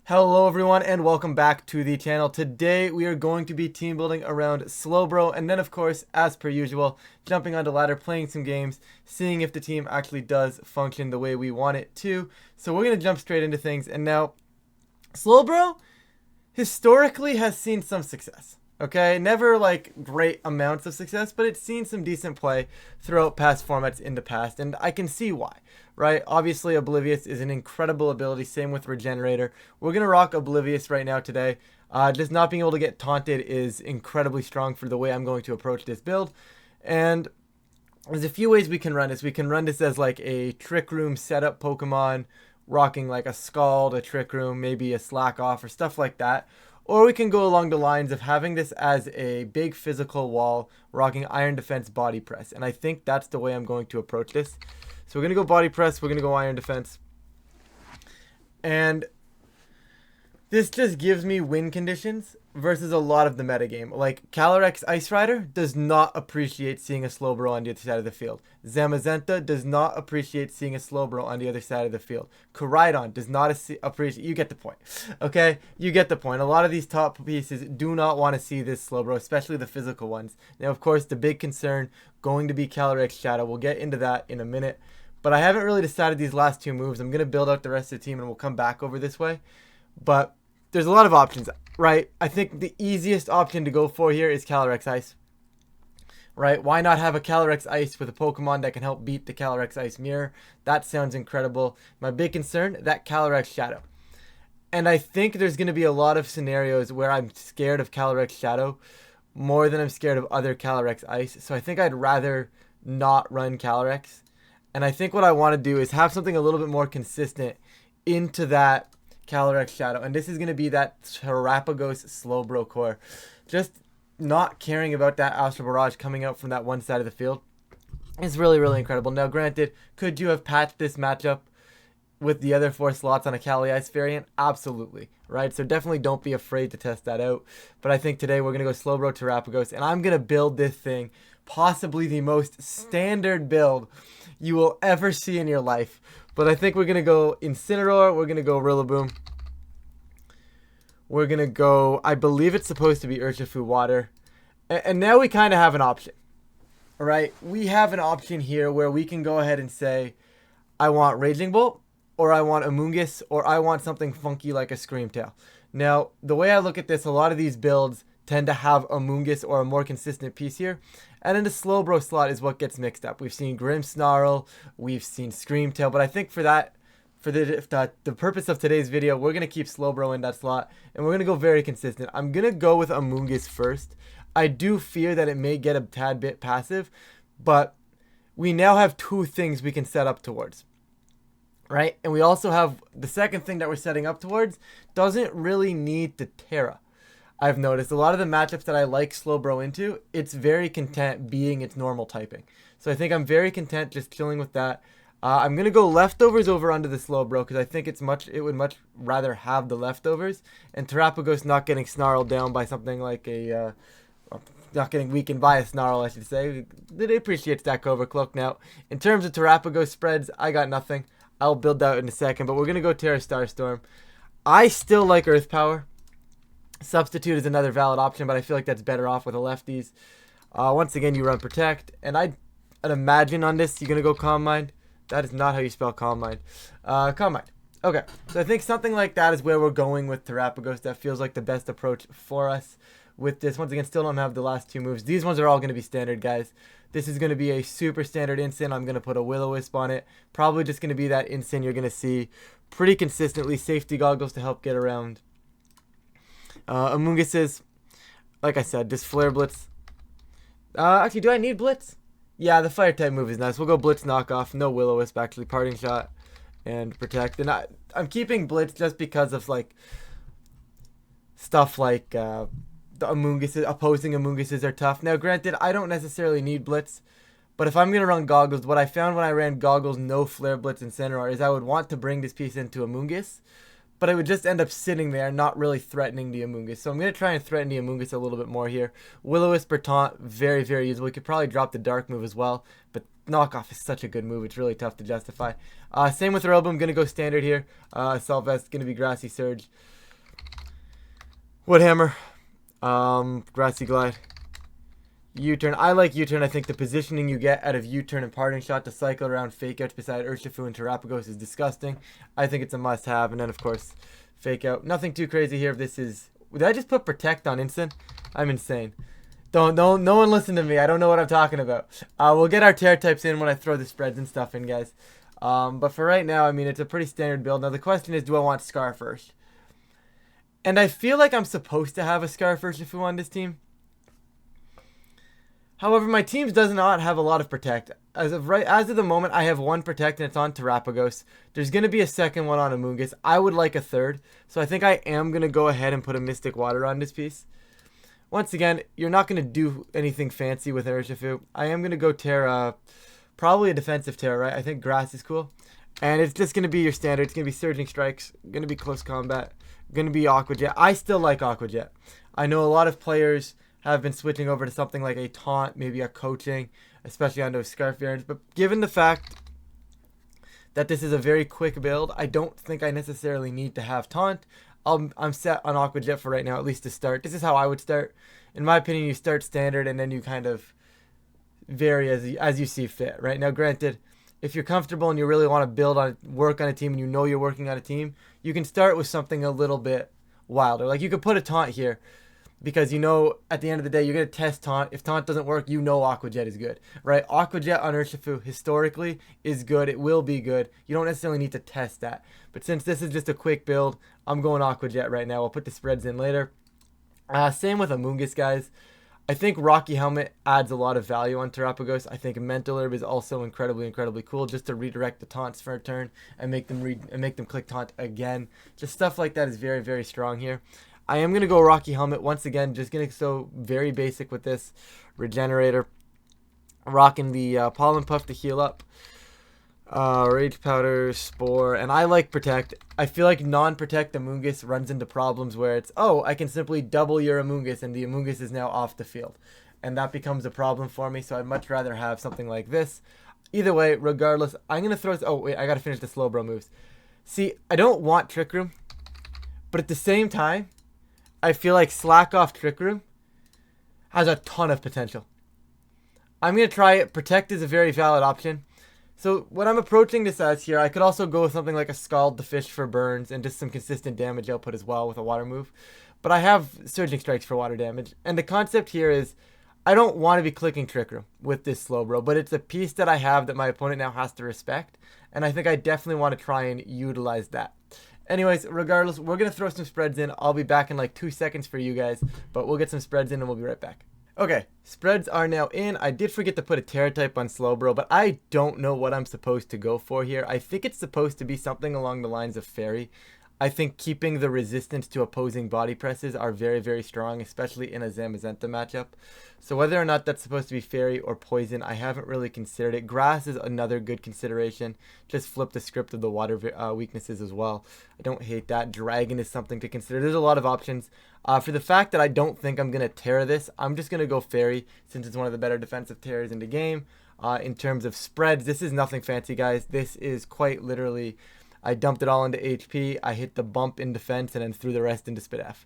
Hello everyone and welcome back to the channel. Today we are going to be team building around Slowbro, and then of course, as per usual, jumping onto ladder, playing some games, seeing if the team actually does function the way we want it to. So we're going to jump straight into things. And now Slowbro historically has seen some success. Okay, never like great amounts of success, but it's seen some decent play throughout past formats in the past, and I can see why, right? Obviously, Oblivious is an incredible ability, same with Regenerator. We're going to rock Oblivious right now today. Just not being able to get taunted is incredibly strong for the way I'm going to approach this build, and there's a few ways we can run this. We can run this as like a Trick Room setup Pokemon, rocking like a Scald, a Trick Room, maybe a Slack Off, or stuff like that. Or we can go along the lines of having this as a big physical wall, rocking Iron Defense, Body Press. And I think that's the way I'm going to approach this. So we're going to go Body Press, we're going to go Iron Defense. And this just gives me win conditions versus a lot of the metagame. Like, Calyrex Ice Rider does not appreciate seeing a Slowbro on the other side of the field. Zamazenta does not appreciate seeing a Slowbro on the other side of the field. Miraidon does not appreciate... You get the point. Okay? You get the point. A lot of these top pieces do not want to see this Slowbro, especially the physical ones. Now, of course, the big concern going to be Calyrex Shadow. We'll get into that in a minute. But I haven't really decided these last two moves. I'm going to build out the rest of the team and we'll come back over this way. But there's a lot of options, right? I think the easiest option to go for here is Calyrex Ice, right? Why not have a Calyrex Ice with a Pokemon that can help beat the Calyrex Ice Mirror? That sounds incredible. My big concern, that Calyrex Shadow. And I think there's going to be a lot of scenarios where I'm scared of Calyrex Shadow more than I'm scared of other Calyrex Ice. So I think I'd rather not run Calyrex. And I think what I want to do is have something a little bit more consistent into that Calyrex Shadow, and this is going to be that Terapagos Slowbro core. Just not caring about that Astral Barrage coming out from that one side of the field is really, really incredible. Now, granted, could you have patched this matchup with the other 4 slots on a Caly-I variant? Absolutely, right? So definitely don't be afraid to test that out. But I think today we're going to go Slowbro Terapagos, and I'm going to build this thing, possibly the most standard build you will ever see in your life. But I think we're going to go Incineroar, we're going to go Rillaboom. We're going to go, I believe it's supposed to be Urshifu Water. And now we kind of have an option. Alright, we have an option here where we can go ahead and say, I want Raging Bolt, or I want Amoonguss, or I want something funky like a Scream Tail. Now, the way I look at this, a lot of these builds tend to have Amoonguss or a more consistent piece here. And then the Slowbro slot is what gets mixed up. We've seen Grimmsnarl, we've seen Screamtail, but I think for the purpose of today's video, we're going to keep Slowbro in that slot, and we're going to go very consistent. I'm going to go with Amoonguss first. I do fear that it may get a tad bit passive, but we now have 2 things we can set up towards, right? And we also have the second thing that we're setting up towards doesn't really need to Terra. I've noticed a lot of the matchups that I like Slowbro into, it's very content being its normal typing. So I think I'm very content just chilling with that. I'm going to go Leftovers over onto the Slowbro because I think it would much rather have the Leftovers. And Terapagos not getting snarled down by something like a... not getting weakened by a Snarl, I should say. It appreciates that Overcloak. Now, in terms of Terapagos spreads, I got nothing. I'll build that in a second, but we're going to go Terra Starstorm. I still like Earth Power. Substitute is another valid option, but I feel like that's better off with the lefties. Once again, you run Protect, and I'd imagine on this, you're going to go Calm Mind. That is not how you spell Calm Mind. Calm Mind. Okay, so I think something like that is where we're going with Terapagos. That feels like the best approach for us with this. Once again, still don't have the last 2 moves. These ones are all going to be standard, guys. This is going to be a super standard Incin. I'm going to put a Will-O-Wisp on it. Probably just going to be that Incin you're going to see pretty consistently. Safety Goggles to help get around. Amoonguss is, like I said, this Flare Blitz. Actually, do I need Blitz? Yeah, the Fire type move is nice. We'll go Blitz Knockoff. No Will-O-Wisp, actually. Parting Shot and Protect. And I'm keeping Blitz just because of, like, stuff like the Amoongusses. Opposing Amoongusses are tough. Now, granted, I don't necessarily need Blitz. But if I'm going to run Goggles, what I found when I ran Goggles, no Flare Blitz and Incineroar, is I would want to bring this piece into Amoonguss. But I would just end up sitting there, not really threatening the Amoonguss. So I'm going to try and threaten the Amoonguss a little bit more here. Will-O-Wisp or Taunt, very, very useful. We could probably drop the Dark move as well. But knockoff is such a good move. It's really tough to justify. Same with Robo. I'm going to go standard here. Assault Vest, going to be Grassy Surge. Woodhammer. Grassy Glide. U-turn. I like U-turn. I think the positioning you get out of U-turn and Parting Shot to cycle around Fake Outs beside Urshifu and Terapagos is disgusting. I think it's a must-have. And then, of course, Fake Out. Nothing too crazy here. If this is... Did I just put Protect on instant? I'm insane. No one listen to me. I don't know what I'm talking about. We'll get our Terra types in when I throw the spreads and stuff in, guys. But for right now, I mean, it's a pretty standard build. Now, the question is, do I want Scar first? And I feel like I'm supposed to have a Scar first Urshifu on this team. However, my team does not have a lot of Protect. As of the moment, I have one Protect and it's on Terapagos. There's going to be a second one on Amoonguss. I would like a third. So I think I am going to go ahead and put a Mystic Water on this piece. Once again, you're not going to do anything fancy with Urshifu. I am going to go Terra, probably a defensive Terra, right? I think Grass is cool. And it's just going to be your standard. It's going to be Surging Strikes, going to be Close Combat, going to be Aqua Jet. I still like Aqua Jet. I know a lot of players have been switching over to something like a Taunt, maybe a Coaching, especially on those Scarf variants. But given the fact that this is a very quick build, I don't think I necessarily need to have Taunt. I'm set on Aqua Jet for right now, at least to start. This is how I would start. In my opinion, you start standard and then you kind of vary as you see fit. Right now, granted, if you're comfortable and you really want to work on a team and you know you're working on a team, you can start with something a little bit wilder. Like you could put a Taunt here because you know at the end of the day you're going to test Taunt. If Taunt doesn't work, you know Aqua Jet is good. Right? Aqua Jet on Urshifu historically is good. It will be good. You don't necessarily need to test that. But since this is just a quick build, I'm going Aqua Jet right now. I'll put the spreads in later. Same with Amoonguss, guys. I think Rocky Helmet adds a lot of value on Terapagos. I think Mental Herb is also incredibly cool, just to redirect the taunts for a turn and make them click taunt again. Just stuff like that is very strong here. I am gonna go Rocky Helmet once again. Just gonna go very basic with this Regenerator. Rocking the Pollen Puff to heal up. Rage Powder, Spore, and I like Protect. I feel like non-Protect Amoonguss runs into problems where it's, oh, I can simply double your Amoonguss and the Amoonguss is now off the field. And that becomes a problem for me, so I'd much rather have something like this. Either way, regardless, I'm going to throw... Oh, wait, I got to finish the Slowbro moves. See, I don't want Trick Room, but at the same time, I feel like Slack Off Trick Room has a ton of potential. I'm going to try it. Protect is a very valid option. So when I'm approaching this as here, I could also go with something like a Scald the Fish for burns and just some consistent damage output as well with a water move. But I have Surging Strikes for water damage. And the concept here is I don't want to be clicking Trick Room with this Slowbro, but it's a piece that I have that my opponent now has to respect. And I think I definitely want to try and utilize that. Anyways, regardless, we're going to throw some spreads in. I'll be back in like 2 seconds for you guys, but we'll get some spreads in and we'll be right back. Okay, spreads are now in. I did forget to put a Terra type on Slowbro, but I don't know what I'm supposed to go for here. I think it's supposed to be something along the lines of Fairy. I think keeping the resistance to opposing body presses are very strong, especially in a Zamazenta matchup. So whether or not that's supposed to be Fairy or Poison, I haven't really considered it. Grass is another good consideration. Just flip the script of the water weaknesses as well. I don't hate that. Dragon is something to consider. There's a lot of options. For the fact that I don't think I'm going to Terra this, I'm just going to go Fairy since it's one of the better defensive Terras in the game. In terms of spreads, this is nothing fancy, guys. This is quite literally... I dumped it all into HP, I hit the bump in defense, and then threw the rest into Spit F.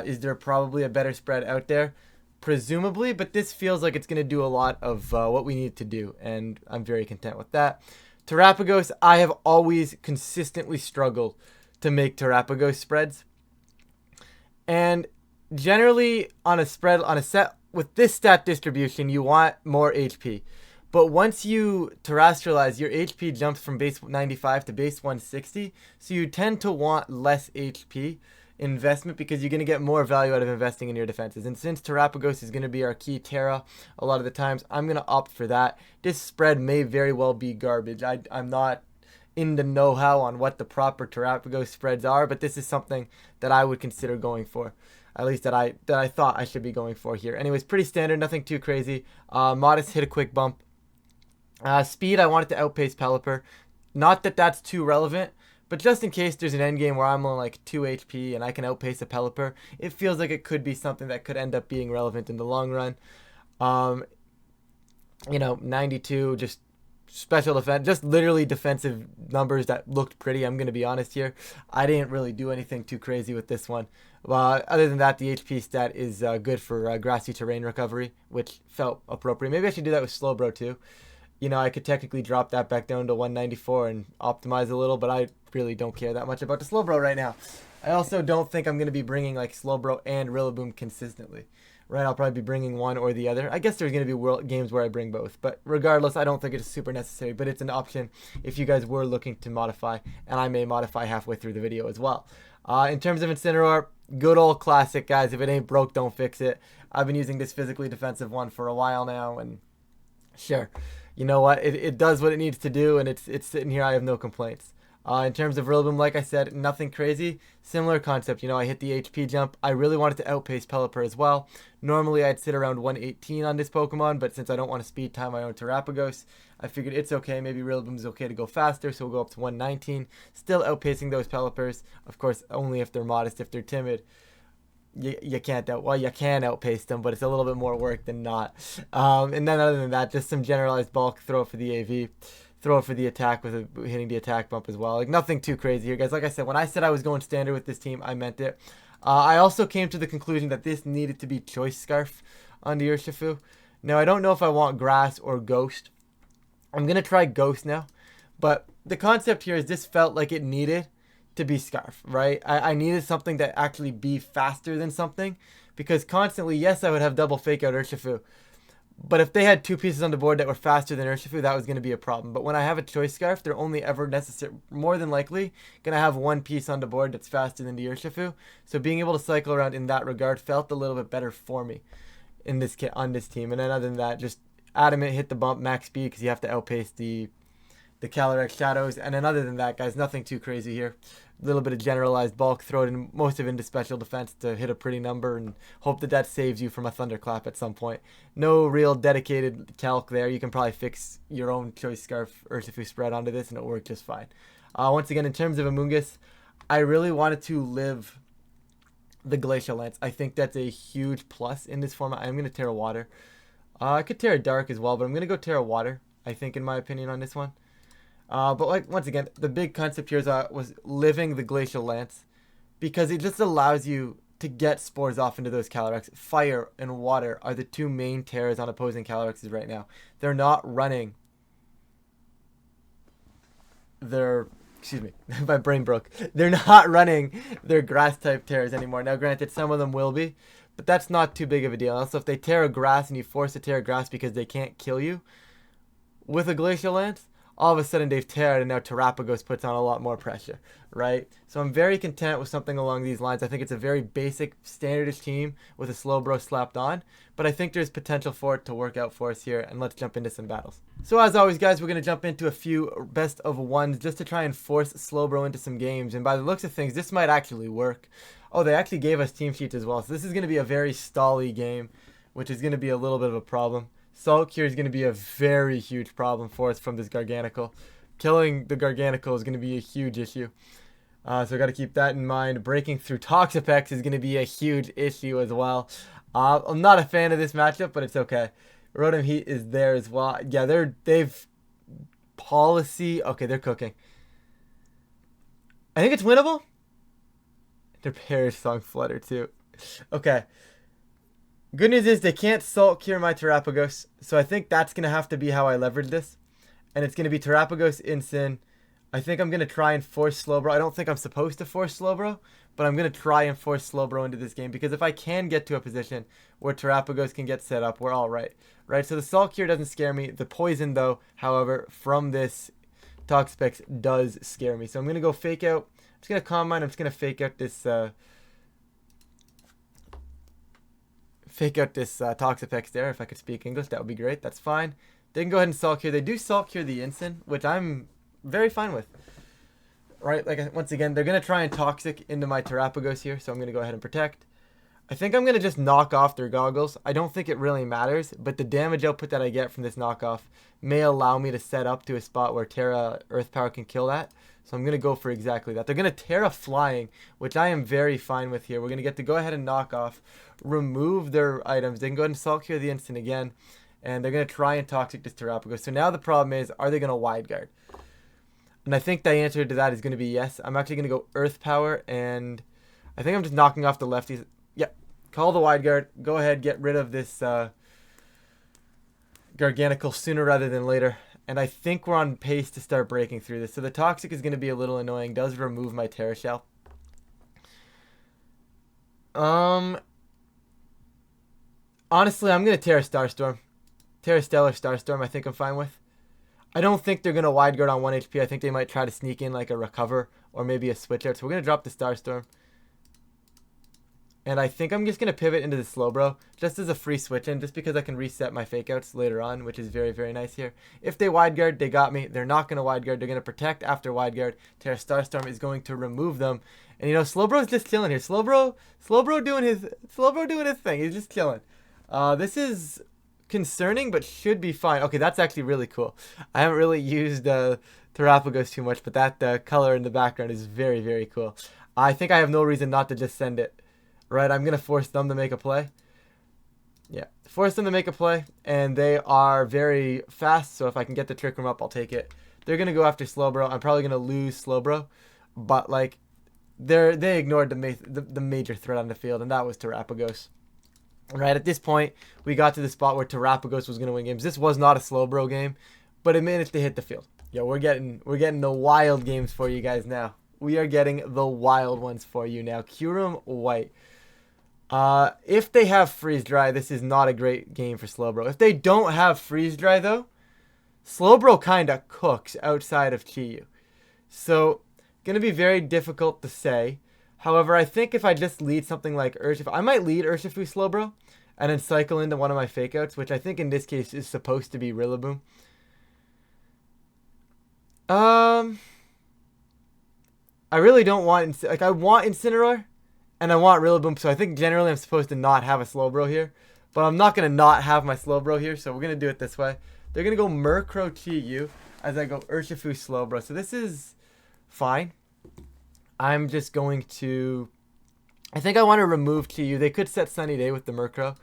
Is there probably a better spread out there? Presumably, but this feels like it's going to do a lot of what we need to do, and I'm very content with that. Terapagos, I have always consistently struggled to make Terapagos spreads. And generally, on a set with this stat distribution, you want more HP. But once you terrestrialize, your HP jumps from base 95 to base 160. So you tend to want less HP investment because you're going to get more value out of investing in your defenses. And since Terapagos is going to be our key Terra a lot of the times, I'm going to opt for that. This spread may very well be garbage. I'm not in the know-how on what the proper Terapagos spreads are, but this is something that I would consider going for. At least that I thought I should be going for here. Anyways, pretty standard, nothing too crazy. Modest hit a quick bump. Speed, I wanted to outpace Pelipper. Not that that's too relevant, but just in case there's an endgame where I'm on like 2 HP and I can outpace a Pelipper, it feels like it could be something that could end up being relevant in the long run. You know, 92, just special defense, just literally defensive numbers that looked pretty. I'm going to be honest here. I didn't really do anything too crazy with this one. Other than that, the HP stat is good for grassy terrain recovery, which felt appropriate. Maybe I should do that with Slowbro too. You know, I could technically drop that back down to 194 and optimize a little, but I really don't care that much about the Slowbro right now. I also don't think I'm going to be bringing like Slowbro and Rillaboom consistently. Right, I'll probably be bringing one or the other. I guess there's going to be games where I bring both. But regardless, I don't think it's super necessary. But it's an option if you guys were looking to modify. And I may modify halfway through the video as well. In terms of Incineroar, good old classic, guys. If it ain't broke, don't fix it. I've been using this physically defensive one for a while now. And sure, you know what? It does what it needs to do. And it's sitting here. I have no complaints. In terms of Rillaboom, like I said, nothing crazy. Similar concept. You know, I hit the HP jump. I really wanted to outpace Pelipper as well. Normally, I'd sit around 118 on this Pokemon, but since I don't want to speed time my own Terapagos, I figured it's okay. Maybe Rillaboom's okay to go faster, so we'll go up to 119. Still outpacing those Pelippers. Of course, only if they're modest. If they're timid, you can't you can outpace them, but it's a little bit more work than not. And then other than that, just some generalized bulk throw for the AV. Throw it for the attack with hitting the attack bump as well. Like nothing too crazy here, guys. Like I said, when I said I was going standard with this team, I meant it. I also came to the conclusion that this needed to be Choice Scarf on the Urshifu. Now, I don't know if I want Grass or Ghost. I'm going to try Ghost now. But the concept here is this felt like it needed to be Scarf, right? I needed something that actually be faster than something. Because constantly, yes, I would have double fake out Urshifu. But if they had two pieces on the board that were faster than Urshifu, that was going to be a problem. But when I have a Choice Scarf, they're only ever more than likely going to have one piece on the board that's faster than the Urshifu. So being able to cycle around in that regard felt a little bit better for me in this on this team. And then other than that, just Adamant, hit the bump, max speed, because you have to outpace the Caly-I Shadows. And then other than that, guys, nothing too crazy here. A little bit of generalized bulk, throw it in most of it into special defense to hit a pretty number and hope that that saves you from a thunderclap at some point. No real dedicated calc there. You can probably fix your own Choice Scarf Urshifu spread onto this and it'll work just fine. Once again, in terms of Amoonguss, I really wanted to live the Glacial Lance. I think that's a huge plus in this format. I'm going to Terra Water. I could Terra Dark as well, but I'm going to go Terra Water, I think, in my opinion, on this one. But like once again, the big concept here was living the Glacial Lance because it just allows you to get spores off into those Calyrex. Fire and water are the two main terrors on opposing Calyrexes right now. They're not running excuse me, my brain broke. They're not running their grass type terrors anymore. Now granted, some of them will be, but that's not too big of a deal. Also, if they Terra Grass and you force to Terra Grass because they can't kill you with a Glacial Lance, all of a sudden they've Terra'd and now Terapagos puts on a lot more pressure, right? So I'm very content with something along these lines. I think it's a very basic, standardish team with a Slowbro slapped on, but I think there's potential for it to work out for us here, and let's jump into some battles. So as always, guys, we're going to jump into a few best of ones just to try and force Slowbro into some games, and by the looks of things, this might actually work. Oh, they actually gave us team sheets as well, so this is going to be a very stally game, which is going to be a little bit of a problem. Salt Cure is going to be a very huge problem for us from this Garganacl. Killing the Garganacl is going to be a huge issue. So I got to keep that in mind. Breaking through Toxapex is going to be a huge issue as well. I'm not a fan of this matchup, but it's okay. Rotom Heat is there as well. Yeah, they've policy. Okay, they're cooking. I think it's winnable. Their Perish Song Flutter too. Okay. Good news is they can't Salt Cure my Terapagos, so I think that's going to have to be how I leverage this. And it's going to be Terapagos, Incin. I think I'm going to try and force Slowbro. I don't think I'm supposed to force Slowbro, but I'm going to try and force Slowbro into this game, because if I can get to a position where Terapagos can get set up, we're all right. Right, so the Salt Cure doesn't scare me. The Poison, though, however, from this Toxapex does scare me. So I'm going to go Fake Out. I'm just going to Calm Mind. I'm just going to Fake Out this... Toxapex there. If I could speak English, that would be great. That's fine. They can go ahead and Salt Cure. They do Salt Cure the Incin, which I'm very fine with. Right, like once again, they're going to try and Toxic into my Terapagos here, so I'm going to go ahead and Protect. I think I'm going to just knock off their Goggles. I don't think it really matters, but the damage output that I get from this knockoff may allow me to set up to a spot where Terra Earth Power can kill that. So I'm going to go for exactly that. They're going to Terra Flying, which I am very fine with here. We're going to get to go ahead and knock off, remove their items. They can go ahead and Salt Cure the Instant again. And they're going to try and Toxic this Terapagos. So now the problem is, are they going to Wide Guard? And I think the answer to that is going to be yes. I'm actually going to go Earth Power, and I think I'm just knocking off the lefties. Yep. Call the Wide Guard. Go ahead, get rid of this Garganical sooner rather than later. And I think we're on pace to start breaking through this. So the Toxic is going to be a little annoying. Does remove my Terra Shell. Honestly, I'm going to Terra Starstorm. Terra Stellar Starstorm, I think I'm fine with. I don't think they're going to Wide Guard on 1 HP. I think they might try to sneak in like a Recover or maybe a Switch Out. So we're going to drop the Starstorm. And I think I'm just going to pivot into the Slowbro just as a free switch in, just because I can reset my Fake Outs later on, which is very, very nice here. If they Wide Guard, they got me. They're not going to Wide Guard. They're going to protect after Wide Guard. Terra Starstorm is going to remove them. And you know, Slowbro's just chilling here. Slowbro doing his thing. He's just chilling. This is concerning, but should be fine. Okay, that's actually really cool. I haven't really used Terapagos too much, but that color in the background is very, very cool. I think I have no reason not to just send it. Right, I'm going to force them to make a play. Yeah, force them to make a play, and they are very fast, so if I can get the Trick Room up, I'll take it. They're going to go after Slowbro. I'm probably going to lose Slowbro, but like they ignored the major threat on the field, and that was Terapagos. Right, at this point, we got to the spot where Terapagos was going to win games. This was not a Slowbro game, but it managed to hit the field. Yo, we're getting the wild games for you guys now. We are getting the wild ones for you now. Kyurem-W. If they have Freeze Dry, this is not a great game for Slowbro. If they don't have Freeze Dry, though, Slowbro kind of cooks outside of Chi-Yu. So, going to be very difficult to say. However, I think if I just lead something like Urshifu, I might lead Urshifu Slowbro and then cycle into one of my Fake Outs, which I think in this case is supposed to be Rillaboom. I really don't want, I want Incineroar. And I want Rillaboom, so I think generally I'm supposed to not have a Slowbro here. But I'm not going to not have my Slowbro here, so we're going to do it this way. They're going to go Murkrow Chi-Yu as I go Urshifu Slowbro. So this is fine. I'm just going to... I think I want to remove Chi-Yu. They could set Sunny Day with the Murkrow.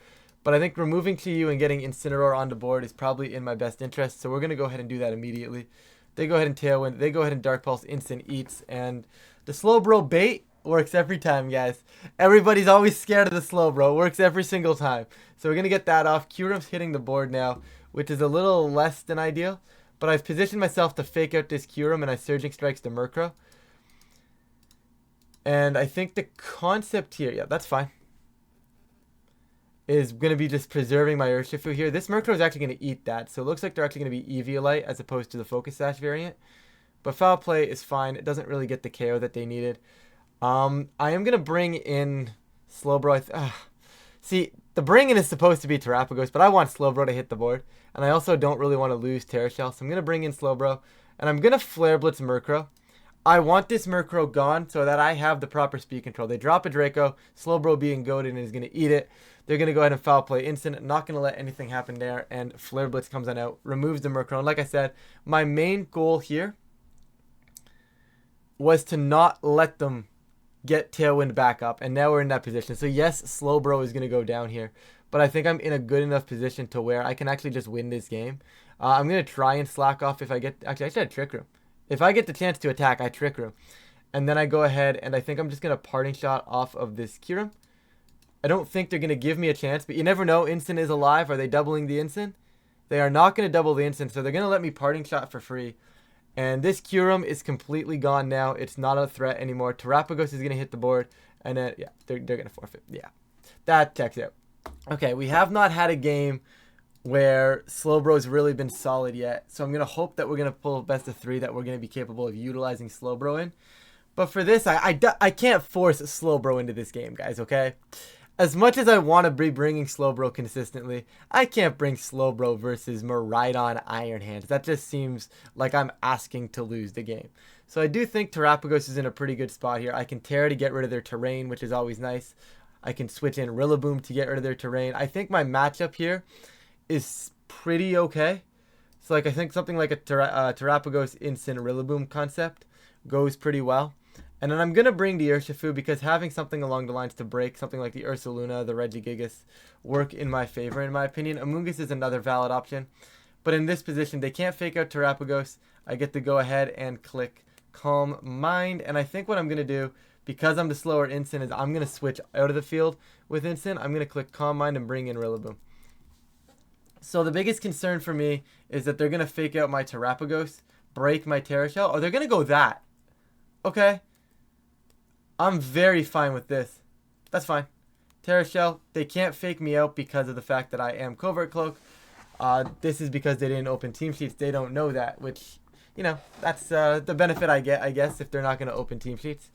But I think removing Chi-Yu and getting Incineroar on the board is probably in my best interest. So we're going to go ahead and do that immediately. They go ahead and Tailwind. They go ahead and Dark Pulse, Instant Eats. And the Slowbro bait works every time, guys. Everybody's always scared of the Slowbro. Works every single time. So we're going to get that off. Kyurem's hitting the board now, which is a little less than ideal. But I've positioned myself to Fake Out this Kyurem, and I Surging Strikes the Murkrow. And I think the concept here, yeah, that's fine, is going to be just preserving my Urshifu here. This Murkrow is actually going to eat that. So it looks like they're actually going to be Eviolite as opposed to the Focus Sash variant. But Foul Play is fine. It doesn't really get the KO that they needed. I am going to bring in Slowbro. See, the bring in is supposed to be Terapagos, but I want Slowbro to hit the board. And I also don't really want to lose Terra Shell, so I'm going to bring in Slowbro. And I'm going to Flare Blitz Murkrow. I want this Murkrow gone so that I have the proper speed control. They drop a Draco, Slowbro being goaded and is going to eat it. They're going to go ahead and Foul Play Instant, not going to let anything happen there. And Flare Blitz comes on out, removes the Murkrow. And like I said, my main goal here was to not let them get Tailwind back up, and now we're in that position. So yes, Slowbro is going to go down here, but I think I'm in a good enough position to where I can actually just win this game. I'm going to try and slack off if I get... Actually, I should have Trick Room. If I get the chance to attack, I Trick Room. And then I go ahead, and I think I'm just going to Parting Shot off of this Kyurem. I don't think they're going to give me a chance, but you never know. Instant is alive. Are they doubling the Instant? They are not going to double the Instant, so they're going to let me Parting Shot for free. And this Kyurem is completely gone now. It's not a threat anymore. Terapagos is going to hit the board. And then, yeah, they're going to forfeit. Yeah, that checks out. Okay, we have not had a game where Slowbro's really been solid yet. So I'm going to hope that we're going to pull best of 3, that we're going to be capable of utilizing Slowbro in. But for this, I can't force Slowbro into this game, guys, okay? As much as I want to be bringing Slowbro consistently, I can't bring Slowbro versus Miraidon Iron Hands. That just seems like I'm asking to lose the game. So I do think Terapagos is in a pretty good spot here. I can Terra to get rid of their terrain, which is always nice. I can switch in Rillaboom to get rid of their terrain. I think my matchup here is pretty okay. So like I think something like a Terapagos Instant Rillaboom concept goes pretty well. And then I'm going to bring the Urshifu because having something along the lines to break, something like the Ursaluna, the Regigigas, work in my favor, in my opinion. Amoonguss is another valid option. But in this position, they can't fake out Terapagos. I get to go ahead and click Calm Mind. And I think what I'm going to do, because I'm the slower Instant, is I'm going to switch out of the field with Instant. I'm going to click Calm Mind and bring in Rillaboom. So the biggest concern for me is that they're going to fake out my Terapagos, break my Terra Shell, or they're going to go that. Okay. I'm very fine with this. That's fine. Terra Shell, they can't fake me out because of the fact that I am Covert Cloak. This is because they didn't open team sheets. They don't know that, which, you know, that's the benefit I get, I guess, if they're not going to open team sheets.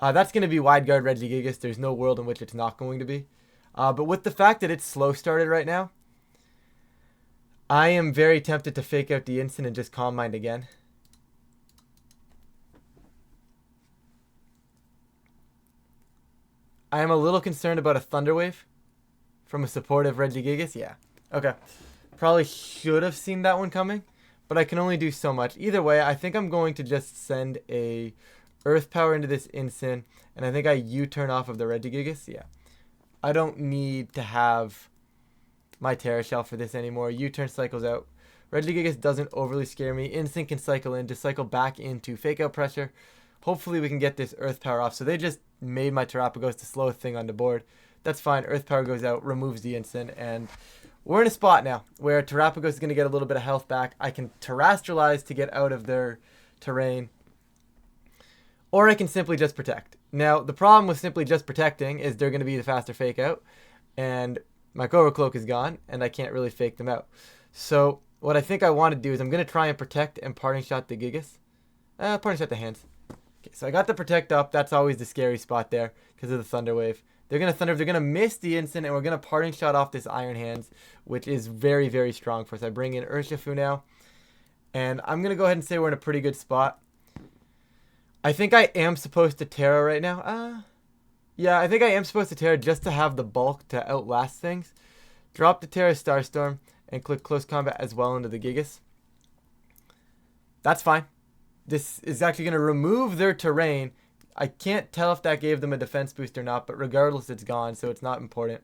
That's going to be Wide Guard Regigigas. There's no world in which it's not going to be. But with the fact that it's slow started right now, I am very tempted to fake out the Instant and just Calm Mind again. I am a little concerned about a Thunder Wave from a supportive Regigigas. Yeah. Okay. Probably should have seen that one coming, but I can only do so much. Either way, I think I'm going to just send a Earth Power into this Instant, and I think I U-turn off of the Regigigas. Yeah. I don't need to have my Terra Shell for this anymore. U-turn cycles out. Regigigas doesn't overly scare me. Instant can cycle in, just cycle back into Fake Out Pressure. Hopefully we can get this Earth Power off. So they just made my Terapagos the slowest thing on the board. That's fine. Earth Power goes out, removes the Instant, and we're in a spot now where Terapagos is going to get a little bit of health back. I can Terrestrialize to get out of their terrain, or I can simply just protect. Now, the problem with simply just protecting is they're going to be the faster Fake Out, and my Covert Cloak is gone, and I can't really fake them out. So what I think I want to do is I'm going to try and protect and Parting Shot the Gigas. Parting Shot the hands. Okay, so I got the Protect up. That's always the scary spot there because of the Thunder Wave. They're going to Thunder. They're going to miss the Instant, and we're going to Parting Shot off this Iron Hands, which is very, very strong for us. I bring in Urshifu now, and I'm going to go ahead and say we're in a pretty good spot. I think I am supposed to Terra right now. Yeah, I think I am supposed to Terra just to have the bulk to outlast things. Drop the Terra Starstorm and click Close Combat as well into the Gigas. That's fine. This is actually going to remove their terrain. I can't tell if that gave them a defense boost or not, but regardless, it's gone, so it's not important.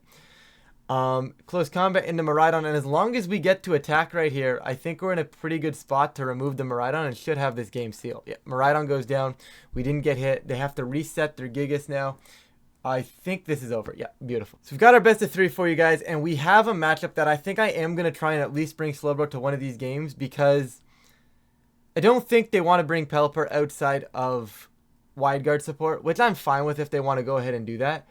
Close Combat into Miraidon, and as long as we get to attack right here, I think we're in a pretty good spot to remove the Miraidon and should have this game sealed. Yeah, Miraidon goes down. We didn't get hit. They have to reset their Gigas now. I think this is over. Yeah, beautiful. So we've got our best of 3 for you guys, and we have a matchup that I think I am going to try and at least bring Slowbro to one of these games because I don't think they want to bring Pelipper outside of Wide Guard support, which I'm fine with if they want to go ahead and do that.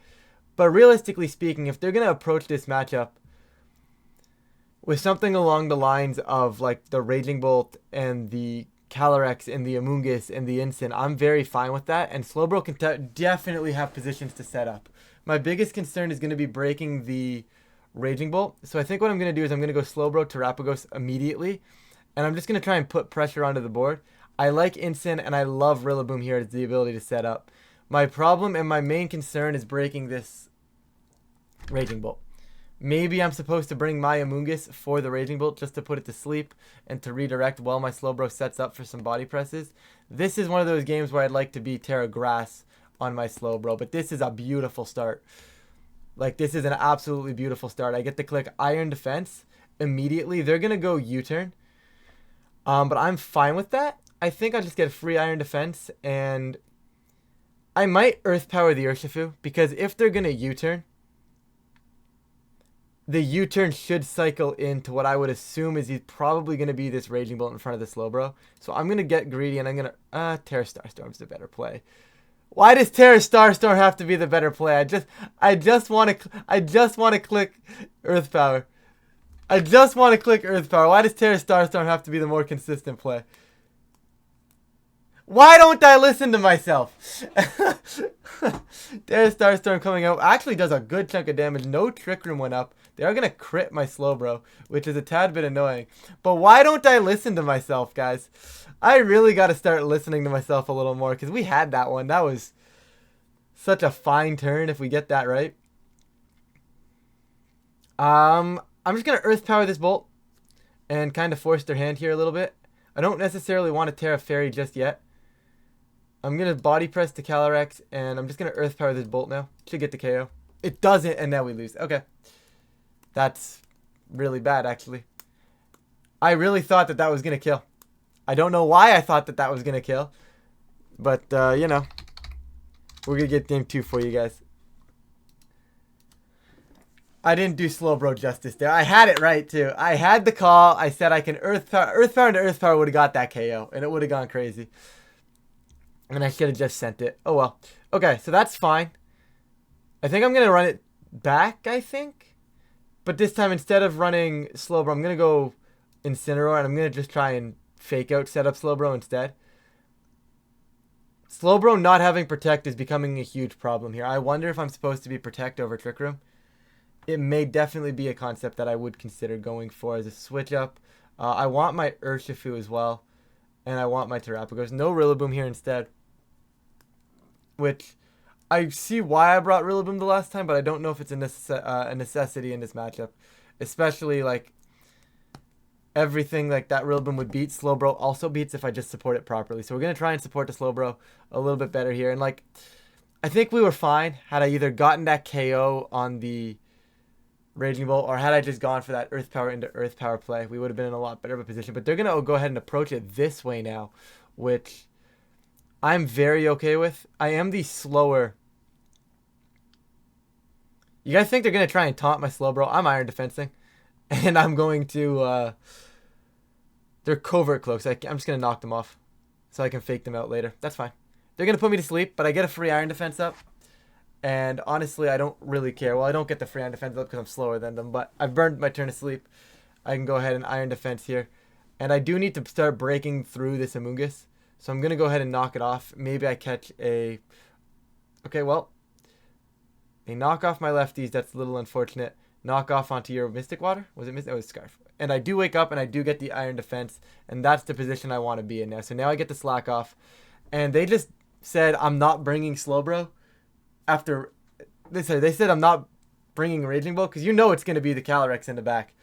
But realistically speaking, if they're going to approach this matchup with something along the lines of like the Raging Bolt and the Calyrex and the Amoonguss and the Instant, I'm very fine with that. And Slowbro can definitely have positions to set up. My biggest concern is going to be breaking the Raging Bolt. So I think what I'm going to do is I'm going to go Slowbro Terapagos immediately. And I'm just going to try and put pressure onto the board. I like Instant and I love Rillaboom here as the ability to set up. My problem and my main concern is breaking this Raging Bolt. Maybe I'm supposed to bring my Amoonguss for the Raging Bolt just to put it to sleep and to redirect while my Slowbro sets up for some body presses. This is one of those games where I'd like to be Terra Grass on my Slowbro, but this is a beautiful start. Like, this is an absolutely beautiful start. I get to click Iron Defense immediately. They're going to go U-turn. But I'm fine with that. I think I'll just get a free Iron Defense, and I might Earth Power the Urshifu, because if they're going to U-turn, the U-turn should cycle into what I would assume is he's probably going to be this Raging Bolt in front of the Slowbro. So I'm going to get greedy, and I'm going to... Terra Starstorm's the better play. Why does Terra Starstorm have to be the better play? I just want to click Earth Power. I just want to click Earth Power. Why does Terra Starstorm have to be the more consistent play? Why don't I listen to myself? Terra Starstorm coming out actually does a good chunk of damage. No Trick Room went up. They are going to crit my Slowbro, which is a tad bit annoying. But why don't I listen to myself, guys? I really got to start listening to myself a little more because we had that one. That was such a fine turn if we get that right. I'm just going to Earth Power this Bolt and kind of force their hand here a little bit. I don't necessarily want to Terra Fairy just yet. I'm going to body press the Calyrex, and I'm just going to earth power this bolt now. Should get the KO. It doesn't, and now we lose. Okay. That's really bad, actually. I really thought that that was going to kill. I don't know why I thought that that was going to kill. But, you know. We're going to get game 2 for you guys. I didn't do Slowbro justice there. I had it right, too. I had the call. I said I can earth power. Earth power into earth power would have got that KO. And it would have gone crazy. And I should have just sent it. Oh, well. Okay, so that's fine. I think I'm going to run it back, I think. But this time, instead of running Slowbro, I'm going to go Incineroar. And I'm going to just try and fake out set up Slowbro instead. Slowbro not having Protect is becoming a huge problem here. I wonder if I'm supposed to be Protect over Trick Room. It may definitely be a concept that I would consider going for as a switch up. I want my Urshifu as well. And I want my Terapagos. No Rillaboom here instead. Which, I see why I brought Rillaboom the last time, but I don't know if it's a necessity in this matchup. Especially, like, everything like that Rillaboom would beat. Slowbro also beats if I just support it properly. So we're going to try and support the Slowbro a little bit better here. And, like, I think we were fine had I either gotten that KO on the Raging Bolt, or had I just gone for that Earth Power into Earth Power play, we would have been in a lot better of a position. But they're going to go ahead and approach it this way now, which I'm very okay with. I am the slower. You guys think they're going to try and taunt my Slowbro? I'm Iron Defensing, and I'm going to, they're Covert Cloaks. I'm just going to knock them off so I can fake them out later. That's fine. They're going to put me to sleep, but I get a free Iron Defense up. And honestly, I don't really care. Well, I don't get the free Iron Defense up because I'm slower than them. But I've burned my turn of sleep. I can go ahead and Iron Defense here. And I do need to start breaking through this Amoonguss. So I'm going to go ahead and knock it off. Maybe I catch a... Okay, well. They knock off my lefties. That's a little unfortunate. Knock off onto your Mystic Water? Was it Mystic? Oh, it was Scarf. And I do wake up and I do get the Iron Defense. And that's the position I want to be in now. So now I get the Slack off. And they just said I'm not bringing Slowbro. After they said I'm not bringing Raging Bolt because you know it's going to be the Calyrex in the back.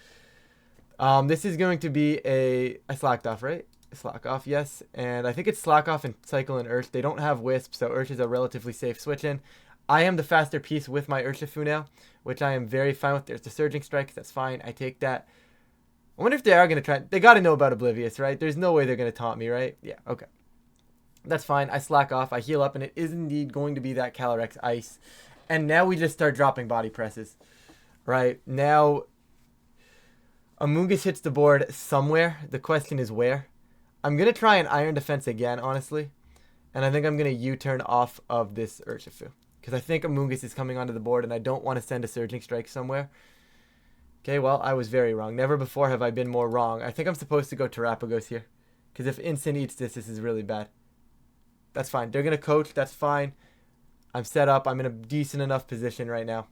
This is going to be I slacked off, right? Slack off, yes. And I think it's Slack off and Cycle and Ursh. They don't have Wisp, so Ursh is a relatively safe switch in. I am the faster piece with my Urshifu now, which I am very fine with. There's the Surging Strike. That's fine. I take that. I wonder if they are going to try. They got to know about Oblivious, right? There's no way they're going to taunt me, right? Yeah, okay. That's fine. I slack off. I heal up, and it is indeed going to be that Calyrex Ice. And now we just start dropping body presses. Right? Now, Amoonguss hits the board somewhere. The question is where. I'm going to try an Iron Defense again, honestly. And I think I'm going to U-turn off of this Urshifu. Because I think Amoonguss is coming onto the board, and I don't want to send a Surging Strike somewhere. Okay, well, I was very wrong. Never before have I been more wrong. I think I'm supposed to go Terapagos here. Because if Instant eats this, this is really bad. That's fine. They're going to coach. That's fine. I'm set up. I'm in a decent enough position right now.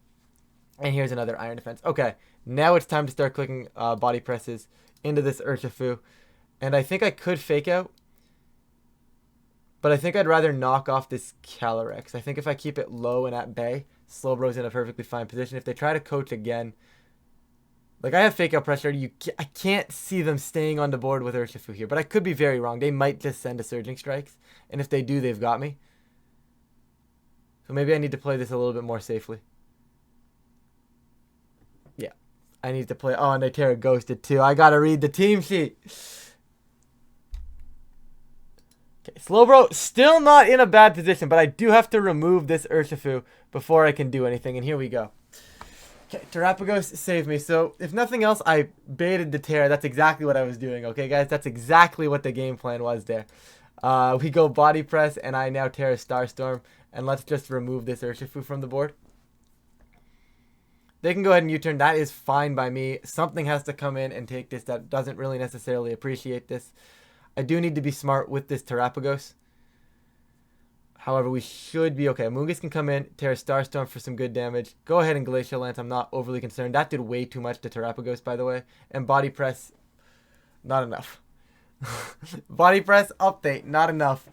And here's another Iron Defense. Okay. Now it's time to start clicking body presses into this Urshifu. And I think I could fake out. But I think I'd rather knock off this Calyrex. I think if I keep it low and at bay, Slowbro's in a perfectly fine position. If they try to coach again, like I have fake out pressure, I can't see them staying on the board with Urshifu here. But I could be very wrong. They might just send a Surging Strikes. And if they do, they've got me. So maybe I need to play this a little bit more safely. Yeah. I need to play... Oh, and they Terra Ghosted too. I gotta read the team sheet. Okay, Slowbro still not in a bad position. But I do have to remove this Urshifu before I can do anything. And here we go. Okay, Terapagos saved me. So, if nothing else, I baited the Terra. That's exactly what I was doing. Okay, guys? That's exactly what the game plan was there. We go Body Press, and I now Terra Starstorm. And let's just remove this Urshifu from the board. They can go ahead and U-turn. That is fine by me. Something has to come in and take this that doesn't really necessarily appreciate this. I do need to be smart with this Terapagos. However, we should be okay. Amoonguss can come in, Terra Starstorm for some good damage. Go ahead and Glacial Lance. I'm not overly concerned. That did way too much to Terapagos, by the way. And Body Press, not enough. Body Press update, not enough.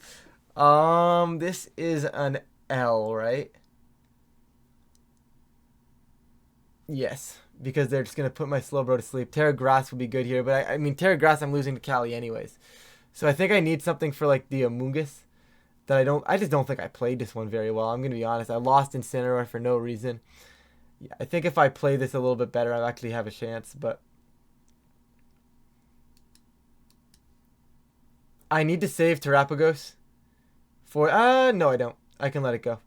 This is an L, right? Yes, because they're just going to put my Slowbro to sleep. Terra Grass would be good here, but I mean, Terra Grass I'm losing to Caly anyways. So I think I need something for like the Amoonguss. I just don't think I played this one very well. I'm going to be honest. I lost Incineroar for no reason. Yeah, I think if I play this a little bit better, I actually have a chance, but I need to save Terapagos for, no I don't. I can let it go.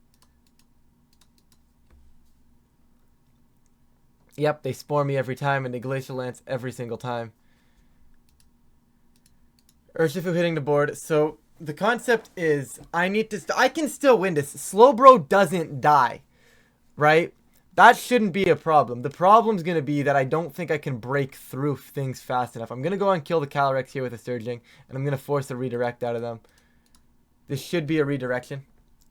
Yep, they Spore me every time, and they Glacial Lance every single time. Urshifu hitting the board. So the concept is I can still win this. Slowbro doesn't die, right? That shouldn't be a problem. The problem's going to be that I don't think I can break through things fast enough. I'm going to go and kill the Calyrex here with a Surging, and I'm going to force a redirect out of them. This should be a redirection,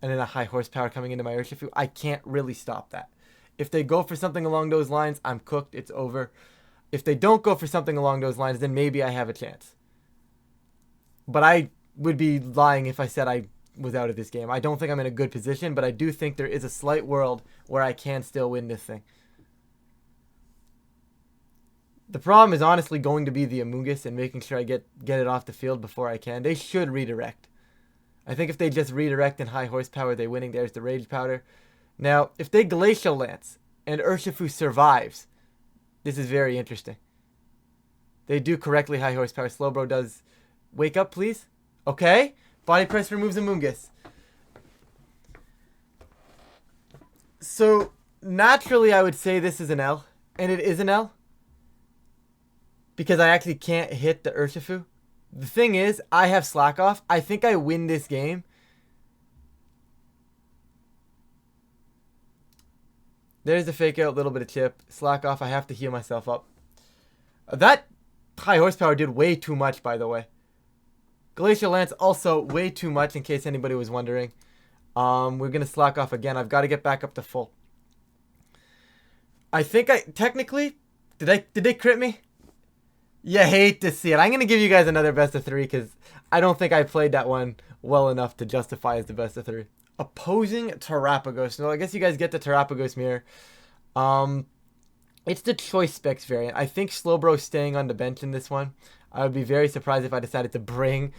and then a high horsepower coming into my Urshifu. I can't really stop that. If they go for something along those lines, I'm cooked. It's over. If they don't go for something along those lines, then maybe I have a chance. But I would be lying if I said I was out of this game. I don't think I'm in a good position, but I do think there is a slight world where I can still win this thing. The problem is honestly going to be the Amoonguss and making sure I get it off the field before I can. They should redirect. I think if they just redirect in high horsepower, they're winning. There's the Rage Powder. Now, if they Glacial Lance and Urshifu survives, this is very interesting. They do correctly high horsepower. Slowbro does. Wake up, please. Okay. Body Press removes Amoonguss. So, naturally, I would say this is an L. And it is an L. Because I actually can't hit the Urshifu. The thing is, I have Slack Off. I think I win this game. There's the fake out, little bit of chip. Slack Off, I have to heal myself up. That high horsepower did way too much, by the way. Glacial Lance also way too much, in case anybody was wondering. We're going to Slack Off again. I've got to get back up to full. I think technically, did they crit me? You hate to see it. I'm going to give you guys another best of 3, because I don't think I played that one well enough to justify as the best of 3. Opposing Terapagos. No, I guess you guys get the Terapagos mirror. It's the Choice Specs variant. I think Slowbro's staying on the bench in this one. I would be very surprised if I decided to bring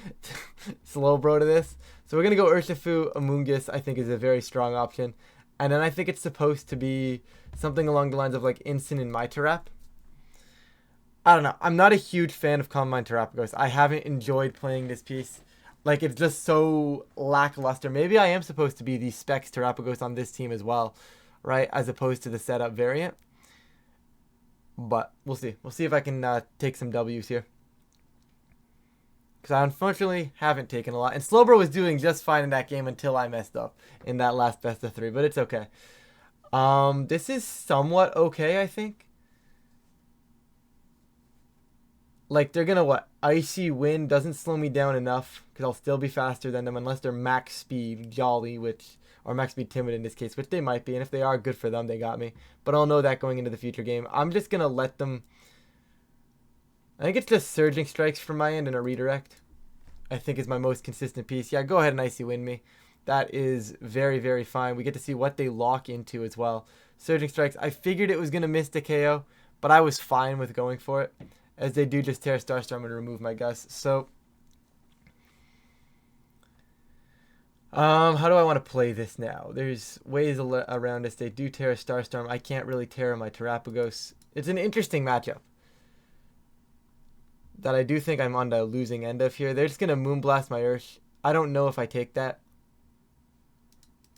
Slowbro to this. So we're going to go Urshifu. Amoonguss, I think, is a very strong option. And then I think it's supposed to be something along the lines of like Instant in my Terap. I don't know. I'm not a huge fan of Calm Mind Terapagos. I haven't enjoyed playing this piece. Like, it's just so lackluster. Maybe I am supposed to be the Specs Terapagos on this team as well, right? As opposed to the setup variant. But we'll see. We'll see if I can take some W's here. Because I unfortunately haven't taken a lot. And Slowbro was doing just fine in that game until I messed up in that last best of 3. But it's okay. This is somewhat okay, I think. Like, they're going to, what? Icy Wind doesn't slow me down enough. Because I'll still be faster than them. Unless they're max speed Jolly, or max speed Timid in this case. Which they might be. And if they are, good for them. They got me. But I'll know that going into the future game. I'm just going to let them... I think it's just Surging Strikes from my end and a redirect. I think is my most consistent piece. Yeah, go ahead and Icy Wind me. That is very, very fine. We get to see what they lock into as well. Surging Strikes. I figured it was going to miss the KO. But I was fine with going for it. As they do just tear Starstorm and remove my Gus. So, how do I want to play this now? There's ways around this. They do tear Starstorm. I can't really tear my Terapagos. It's an interesting matchup. That I do think I'm on the losing end of here. They're just going to Moonblast my Ursh. I don't know if I take that.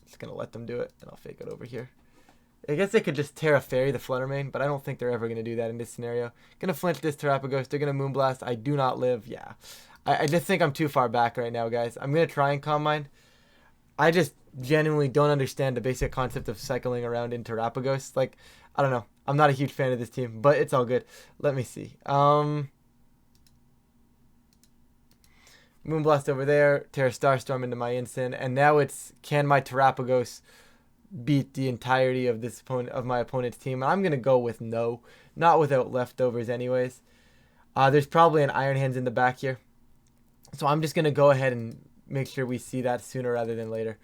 Just going to let them do it. And I'll fake it over here. I guess they could just Terra Fairy the Fluttermane, but I don't think they're ever going to do that in this scenario. Gonna flinch this Terapagos. They're going to Moonblast. I do not live. Yeah. I just think I'm too far back right now, guys. I'm going to try and Calm Mind. I just genuinely don't understand the basic concept of cycling around in Terapagos. Like, I don't know. I'm not a huge fan of this team, but it's all good. Let me see. Moonblast over there. Terra Starstorm into my Incin. And now it's, can my Terapagos beat the entirety of my opponent's team? I'm going to go with no. Not without leftovers anyways. There's probably an Iron Hands in the back here. So I'm just going to go ahead and make sure we see that sooner rather than later.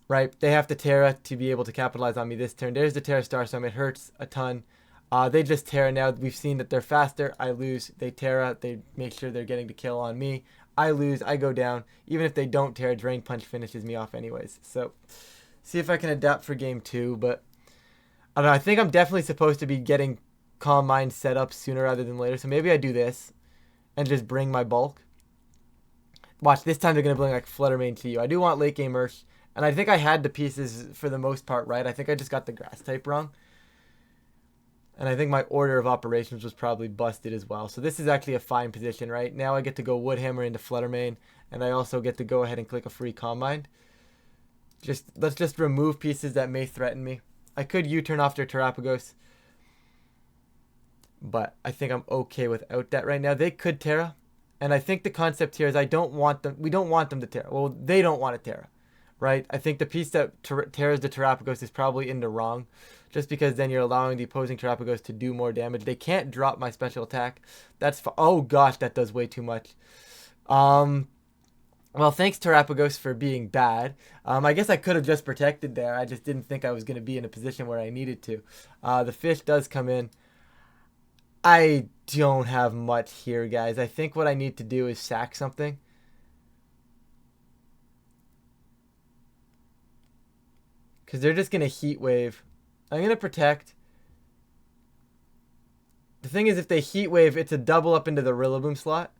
Right? They have to Terra to be able to capitalize on me this turn. There's the Terra Starstorm. It hurts a ton. They just Terra now. We've seen that they're faster. I lose. They Terra. They make sure they're getting the kill on me. I lose, I go down. Even if they don't tear, Drain Punch finishes me off anyways. So, see if I can adapt for game 2. But, I don't know. I think I'm definitely supposed to be getting Calm Mind set up sooner rather than later. So, maybe I do this and just bring my bulk. Watch, this time they're going to bring like Flutter Mane to you. I do want late game Ursh. And I think I had the pieces for the most part right. I think I just got the grass type wrong. And I think my order of operations was probably busted as well. So this is actually a fine position, right? Now I get to go Woodhammer into Flutter Mane. And I also get to go ahead and click a free Calm Mind. Let's just remove pieces that may threaten me. I could U-turn off their Terapagos. But I think I'm okay without that right now. They could Terra. And I think the concept here is we don't want them to Terra. Well, they don't want to Terra. Right? I think the piece that tears the Terapagos is probably in the wrong. Just because then you're allowing the opposing Terapagos to do more damage. They can't drop my special attack. Oh gosh, that does way too much. Well, thanks Terapagos for being bad. I guess I could have just protected there. I just didn't think I was going to be in a position where I needed to. The fish does come in. I don't have much here, guys. I think what I need to do is sack something. Because they're just going to Heat Wave. I'm going to protect. The thing is, if they Heat Wave, it's a double up into the Rillaboom slot.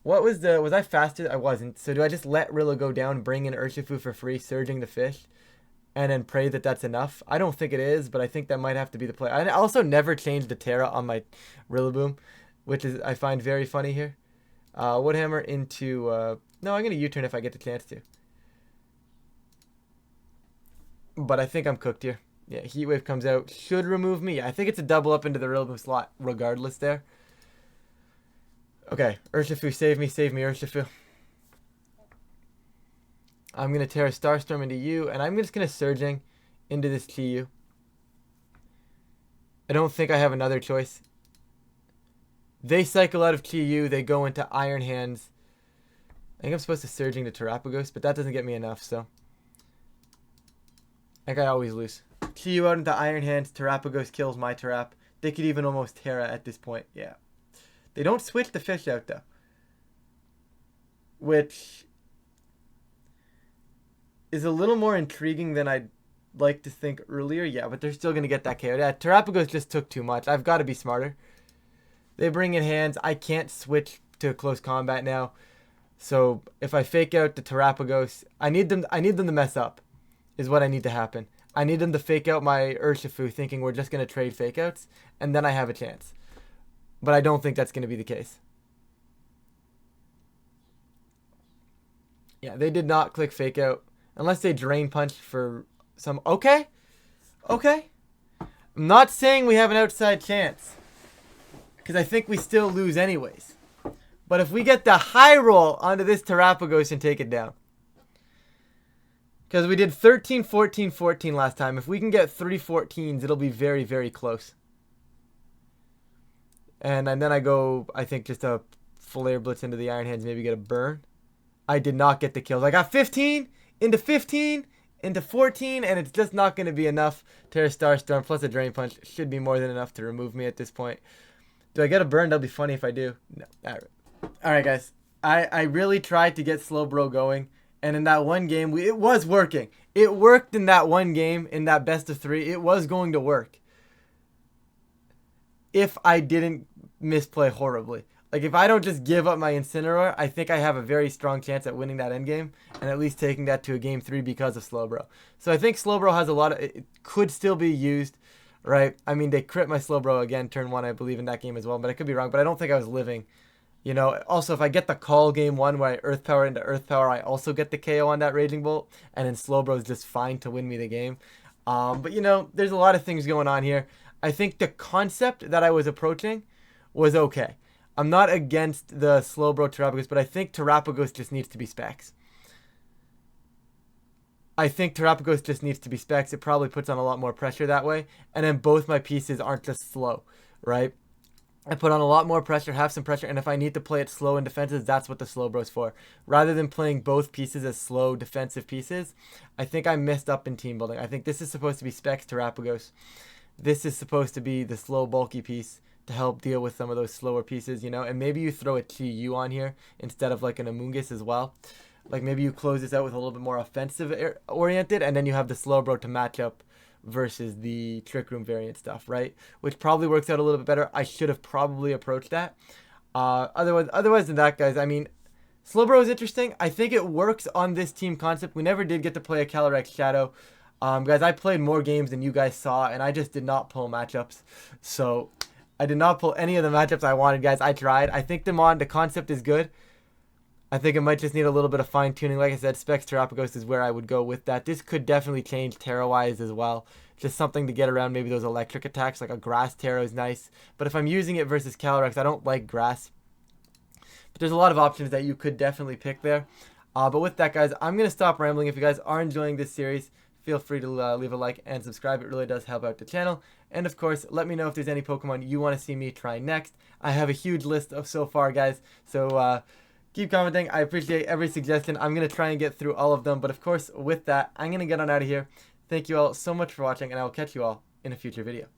Was I faster? I wasn't. So do I just let Rilla go down, bring in Urshifu for free, surging the fish, and then pray that that's enough? I don't think it is, but I think that might have to be the play. I also never changed the Terra on my Rillaboom, which is I find very funny here. Woodhammer into... no, I'm going to U-turn if I get the chance to. But I think I'm cooked here. Yeah, Heat Wave comes out. Should remove me. I think it's a double up into the Rillaboom slot regardless there. Okay, Urshifu, save me, Urshifu. I'm going to tear a Starstorm into you, and I'm just going to Surging into this TU. I don't think I have another choice. They cycle out of TU. They go into Iron Hands. I think I'm supposed to Surging to Terapagos, but that doesn't get me enough, so... Like I always lose. TU out into Iron Hands. Terapagos kills my Terap. They could even almost Terra at this point. Yeah. They don't switch the fish out, though. Which is a little more intriguing than I'd like to think earlier. Yeah, but they're still going to get that KO. Yeah, Terapagos just took too much. I've got to be smarter. They bring in hands. I can't switch to close combat now. So if I fake out the Terapagos, I need them to mess up. Is what I need to happen. I need them to fake out my Urshifu thinking we're just going to trade fake outs, and then I have a chance. But I don't think that's going to be the case. Yeah, they did not click fake out. Unless they Drain Punch for some... Okay. Okay. I'm not saying we have an outside chance. Because I think we still lose anyways. But if we get the high roll onto this Terapagos and take it down. Because we did 13, 14, 14 last time. If we can get 3 14s, it'll be very, very close. And then I go, I think, just a full air blitz into the Iron Hands, maybe get a burn. I did not get the kills. I got 15 into 14 into 14, and it's just not going to be enough. Terra Starstorm plus a Drain Punch should be more than enough to remove me at this point. Do I get a burn? That'll be funny if I do. No. All right, guys. I really tried to get Slowbro going. And in that one game, it was working. It worked in that one game, in that best of 3. It was going to work. If I didn't misplay horribly. Like, if I don't just give up my Incineroar, I think I have a very strong chance at winning that endgame. And at least taking that to a game 3 because of Slowbro. So I think Slowbro has a lot of... It could still be used, right? I mean, they crit my Slowbro again, turn 1, I believe, in that game as well. But I could be wrong. But I don't think I was living... You know, also, if I get the call game 1 where I Earth Power into Earth Power, I also get the KO on that Raging Bolt. And then Slowbro is just fine to win me the game. But, you know, there's a lot of things going on here. I think the concept that I was approaching was okay. I'm not against the Slowbro Terapagos, but I think Terapagos just needs to be specs. I think Terapagos just needs to be specs. It probably puts on a lot more pressure that way. And then both my pieces aren't just slow, right? I put on a lot more pressure, have some pressure, and if I need to play it slow in defenses, that's what the Slowbro's for. Rather than playing both pieces as slow defensive pieces, I think I messed up in team building. I think this is supposed to be specs Terapagos. This is supposed to be the slow bulky piece. to help deal with some of those slower pieces, you know. And maybe you throw a Chi-Yu on here instead of like an Amoonguss as well. Like maybe you close this out with a little bit more offensive oriented, and then you have the Slowbro to match up versus the Trick Room variant stuff, right? Which probably works out a little bit better. I should have probably approached that. Otherwise than that, guys, I mean, Slowbro is interesting. I think it works on this team concept. We never did get to play a Calyrex Shadow. Guys, I played more games than you guys saw, and I just did not pull matchups. So I did not pull any of the matchups I wanted, guys. I tried. I think the concept is good. I think it might just need a little bit of fine-tuning. Like I said, Specs Terapagos is where I would go with that. This could definitely change Terra-wise as well. Just something to get around maybe those electric attacks, like a Grass Terra is nice. But if I'm using it versus Calyrex, I don't like Grass. But there's a lot of options that you could definitely pick there. But with that, guys, I'm going to stop rambling. If you guys are enjoying this series, feel free to leave a like and subscribe. It really does help out the channel. And of course, let me know if there's any Pokemon you want to see me try next. I have a huge list of so far, guys. So keep commenting. I appreciate every suggestion. I'm going to try and get through all of them. But of course, with that, I'm going to get on out of here. Thank you all so much for watching, and I will catch you all in a future video.